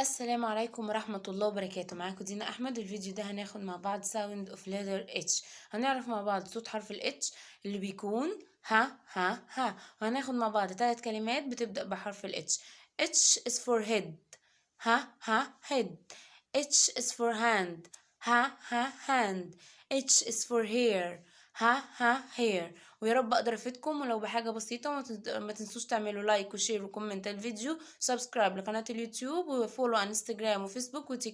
السلام عليكم ورحمة الله وبركاته. معاكم دينا أحمد. الفيديو ده هناخد مع بعض sound of letter H. هنعرف مع بعض صوت حرف ال H اللي بيكون ها ها ها. وهناخد مع بعض 3 كلمات بتبدأ بحرف ال H. H is for head. ها ها head. H is for hand. ها ها hand. H is for hair. ها ها hair. ويا رب اقدر افيدكم، ولو بحاجه بسيطه ما تنسوش تعملوا لايك وشير وكومنت الفيديو، سبسكرايب لقناه اليوتيوب، وفولو على انستجرام وفيسبوك وتيك